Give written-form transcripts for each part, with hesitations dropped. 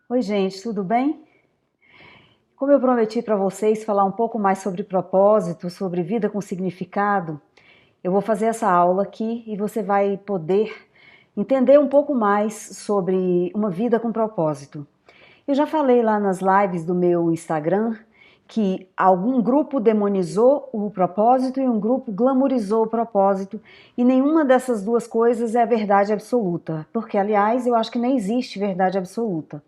Oi, gente, tudo bem? Como eu prometi para vocês falar um pouco mais sobre propósito, sobre vida com significado, eu vou fazer essa aula aqui e você vai poder entender um pouco mais sobre uma vida com propósito. Eu já falei lá nas lives do meu Instagram que algum grupo demonizou o propósito e um grupo glamorizou o propósito, e nenhuma dessas duas coisas é a verdade absoluta, porque, aliás, eu acho que nem existe verdade absoluta.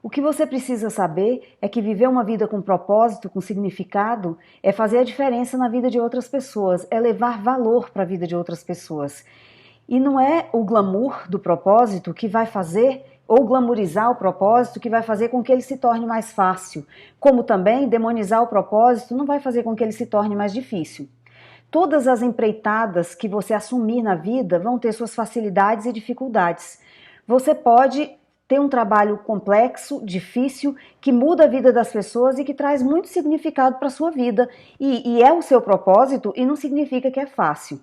O que você precisa saber é que viver uma vida com propósito, com significado, é fazer a diferença na vida de outras pessoas, é levar valor para a vida de outras pessoas. E não é o glamour do propósito que vai fazer, ou glamourizar o propósito, que vai fazer com que ele se torne mais fácil. Como também demonizar o propósito não vai fazer com que ele se torne mais difícil. Todas as empreitadas que você assumir na vida vão ter suas facilidades e dificuldades. Você pode ter um trabalho complexo, difícil, que muda a vida das pessoas e que traz muito significado para a sua vida. E é o seu propósito e não significa que é fácil.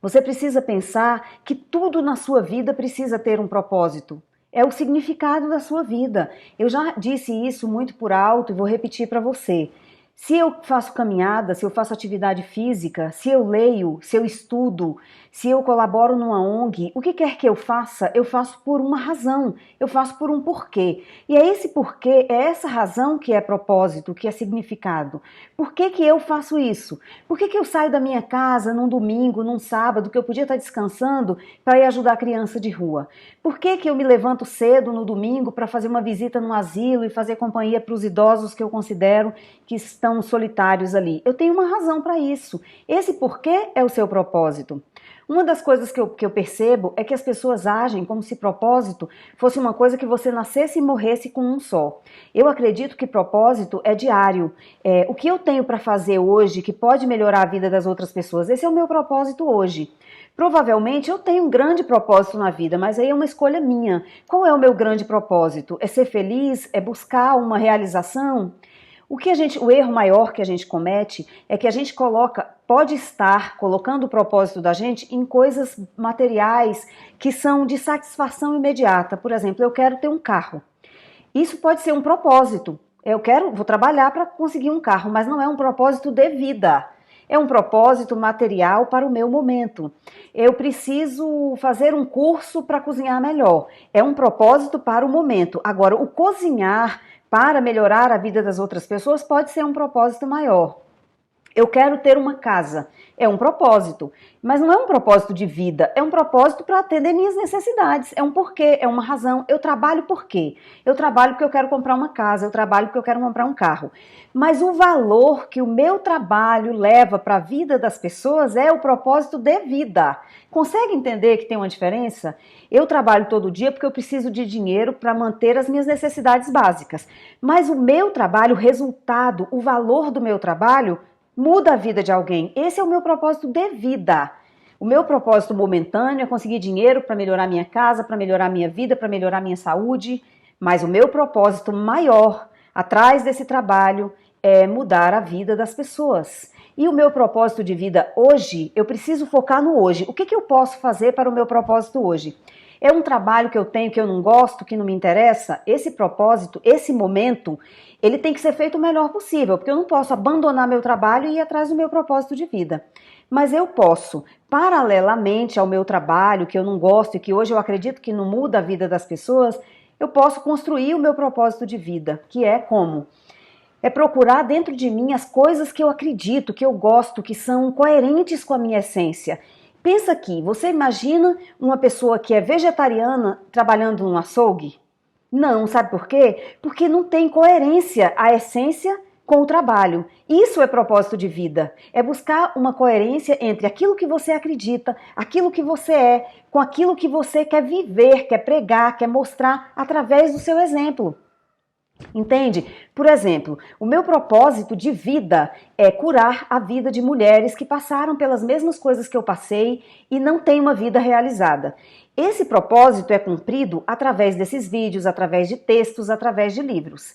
Você precisa pensar que tudo na sua vida precisa ter um propósito. É o significado da sua vida. Eu já disse isso muito por alto e vou repetir para você. Se eu faço caminhada, se eu faço atividade física, se eu leio, se eu estudo, se eu colaboro numa ONG, o que quer que eu faço por uma razão, eu faço por um porquê. E é esse porquê, é essa razão que é propósito, que é significado. Por que que eu faço isso? Por que que eu saio da minha casa num domingo, num sábado, que eu podia estar descansando, para ir ajudar a criança de rua? Por que que eu me levanto cedo no domingo para fazer uma visita num asilo e fazer companhia para os idosos que eu considero que estão solitários ali? Eu tenho uma razão para isso. Esse porquê é o seu propósito. Uma das coisas que eu percebo é que as pessoas agem como se propósito fosse uma coisa que você nascesse e morresse com um só. Eu acredito que propósito é diário. O que eu tenho para fazer hoje que pode melhorar a vida das outras pessoas? Esse é o meu propósito hoje. Provavelmente eu tenho um grande propósito na vida, mas aí é uma escolha minha. Qual é o meu grande propósito? É ser feliz? É buscar uma realização? O erro maior que a gente comete é que a gente pode estar colocando o propósito da gente em coisas materiais que são de satisfação imediata. Por exemplo, eu quero ter um carro. Isso pode ser um propósito. Vou trabalhar para conseguir um carro, mas não é um propósito de vida. É um propósito material para o meu momento. Eu preciso fazer um curso para cozinhar melhor. É um propósito para o momento. Agora, o cozinhar para melhorar a vida das outras pessoas pode ser um propósito maior. Eu quero ter uma casa. É um propósito, mas não é um propósito de vida, é um propósito para atender minhas necessidades, é um porquê, é uma razão. Eu trabalho por quê? Eu trabalho porque eu quero comprar uma casa, eu trabalho porque eu quero comprar um carro. Mas o valor que o meu trabalho leva para a vida das pessoas é o propósito de vida. Consegue entender que tem uma diferença? Eu trabalho todo dia porque eu preciso de dinheiro para manter as minhas necessidades básicas. Mas o meu trabalho, o resultado, o valor do meu trabalho muda a vida de alguém. Esse é o meu propósito de vida. O meu propósito momentâneo é conseguir dinheiro para melhorar minha casa, para melhorar minha vida, para melhorar minha saúde. Mas o meu propósito maior, atrás desse trabalho, é mudar a vida das pessoas. E o meu propósito de vida hoje, eu preciso focar no hoje. O que eu posso fazer para o meu propósito hoje? É um trabalho que eu tenho que eu não gosto, que não me interessa? Esse propósito, esse momento, ele tem que ser feito o melhor possível, porque eu não posso abandonar meu trabalho e ir atrás do meu propósito de vida. Mas eu posso, paralelamente ao meu trabalho, que eu não gosto e que hoje eu acredito que não muda a vida das pessoas, eu posso construir o meu propósito de vida, que é como? É procurar dentro de mim as coisas que eu acredito, que eu gosto, que são coerentes com a minha essência. Pensa aqui, você imagina uma pessoa que é vegetariana trabalhando num açougue? Não, sabe por quê? Porque não tem coerência a essência com o trabalho. Isso é propósito de vida. É buscar uma coerência entre aquilo que você acredita, aquilo que você é, com aquilo que você quer viver, quer pregar, quer mostrar através do seu exemplo. Entende? Por exemplo, o meu propósito de vida é curar a vida de mulheres que passaram pelas mesmas coisas que eu passei e não têm uma vida realizada. Esse propósito é cumprido através desses vídeos, através de textos, através de livros.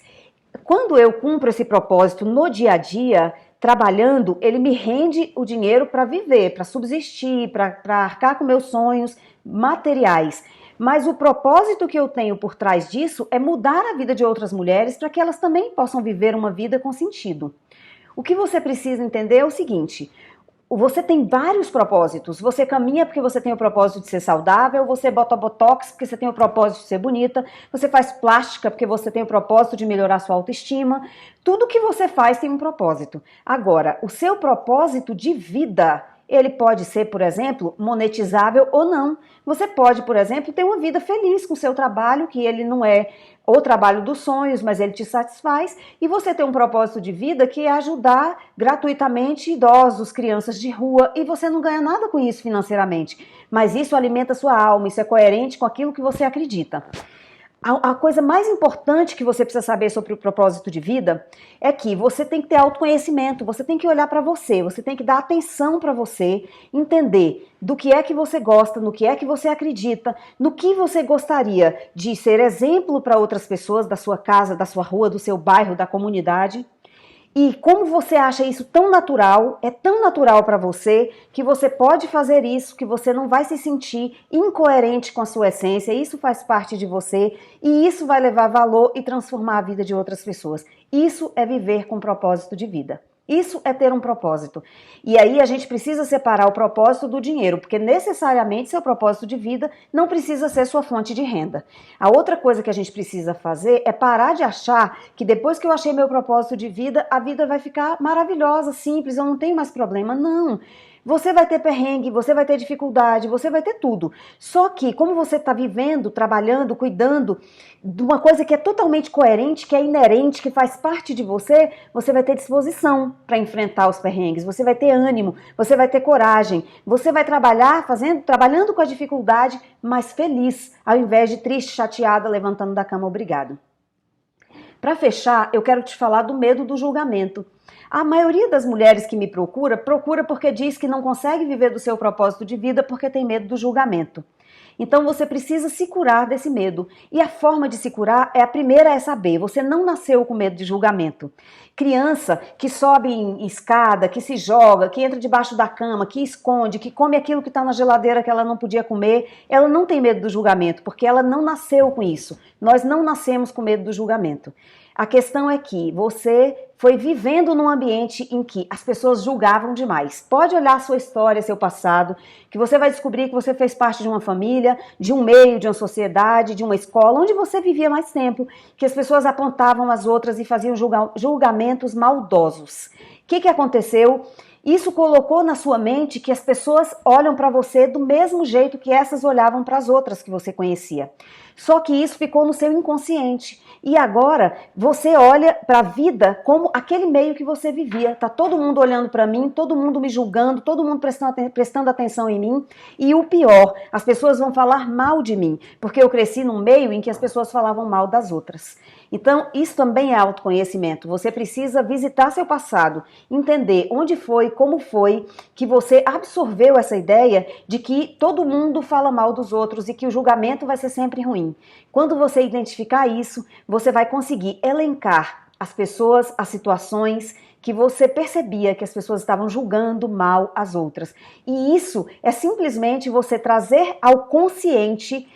Quando eu cumpro esse propósito no dia a dia, trabalhando, ele me rende o dinheiro para viver, para subsistir, para arcar com meus sonhos materiais. Mas o propósito que eu tenho por trás disso é mudar a vida de outras mulheres para que elas também possam viver uma vida com sentido. O que você precisa entender é o seguinte: você tem vários propósitos. Você caminha porque você tem o propósito de ser saudável, você bota botox porque você tem o propósito de ser bonita, você faz plástica porque você tem o propósito de melhorar sua autoestima. Tudo que você faz tem um propósito. Agora, o seu propósito de vida, ele pode ser, por exemplo, monetizável ou não. Você pode, por exemplo, ter uma vida feliz com o seu trabalho, que ele não é o trabalho dos sonhos, mas ele te satisfaz, e você tem um propósito de vida que é ajudar gratuitamente idosos, crianças de rua, e você não ganha nada com isso financeiramente, mas isso alimenta a sua alma, isso é coerente com aquilo que você acredita. A coisa mais importante que você precisa saber sobre o propósito de vida é que você tem que ter autoconhecimento, você tem que olhar para você tem que dar atenção para você, entender do que é que você gosta, no que é que você acredita, no que você gostaria de ser exemplo para outras pessoas da sua casa, da sua rua, do seu bairro, da comunidade. E como você acha isso tão natural, é tão natural para você, que você pode fazer isso, que você não vai se sentir incoerente com a sua essência, isso faz parte de você e isso vai levar valor e transformar a vida de outras pessoas. Isso é viver com propósito de vida. Isso é ter um propósito. E aí a gente precisa separar o propósito do dinheiro, porque necessariamente seu propósito de vida não precisa ser sua fonte de renda. A outra coisa que a gente precisa fazer é parar de achar que depois que eu achei meu propósito de vida, a vida vai ficar maravilhosa, simples, eu não tenho mais problema. Não. Você vai ter perrengue, você vai ter dificuldade, você vai ter tudo. Só que, como você está vivendo, trabalhando, cuidando de uma coisa que é totalmente coerente, que é inerente, que faz parte de você, você vai ter disposição para enfrentar os perrengues, você vai ter ânimo, você vai ter coragem, você vai trabalhar trabalhando com a dificuldade, mas feliz, ao invés de triste, chateada, levantando da cama, obrigado. Para fechar, eu quero te falar do medo do julgamento. A maioria das mulheres que me procura porque diz que não consegue viver do seu propósito de vida porque tem medo do julgamento. Então você precisa se curar desse medo. E a forma de se curar a primeira é saber, você não nasceu com medo de julgamento. Criança que sobe em escada, que se joga, que entra debaixo da cama, que esconde, que come aquilo que está na geladeira que ela não podia comer, ela não tem medo do julgamento, porque ela não nasceu com isso. Nós não nascemos com medo do julgamento. A questão é que você foi vivendo num ambiente em que as pessoas julgavam demais. Pode olhar a sua história, seu passado, que você vai descobrir que você fez parte de uma família, de um meio, de uma sociedade, de uma escola, onde você vivia mais tempo, que as pessoas apontavam as outras e faziam julgamentos maldosos. O que aconteceu? Isso colocou na sua mente que as pessoas olham para você do mesmo jeito que essas olhavam para as outras que você conhecia. Só que isso ficou no seu inconsciente. E agora você olha para a vida como aquele meio que você vivia. Tá todo mundo olhando para mim, todo mundo me julgando, todo mundo prestando atenção em mim. E o pior, as pessoas vão falar mal de mim, porque eu cresci num meio em que as pessoas falavam mal das outras. Então, isso também é autoconhecimento. Você precisa visitar seu passado, entender onde foi, como foi que você absorveu essa ideia de que todo mundo fala mal dos outros e que o julgamento vai ser sempre ruim. Quando você identificar isso, você vai conseguir elencar as pessoas, as situações que você percebia que as pessoas estavam julgando mal as outras. E isso é simplesmente você trazer ao consciente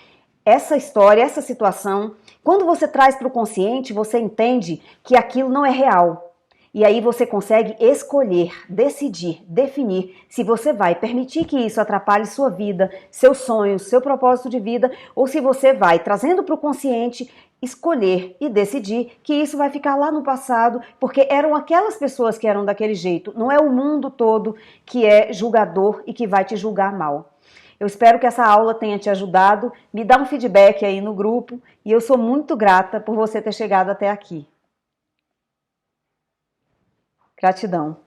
essa história, essa situação. Quando você traz para o consciente, você entende que aquilo não é real. E aí você consegue escolher, decidir, definir se você vai permitir que isso atrapalhe sua vida, seus sonhos, seu propósito de vida, ou se você vai, trazendo para o consciente, escolher e decidir que isso vai ficar lá no passado, porque eram aquelas pessoas que eram daquele jeito, não é o mundo todo que é julgador e que vai te julgar mal. Eu espero que essa aula tenha te ajudado, me dá um feedback aí no grupo e eu sou muito grata por você ter chegado até aqui. Gratidão.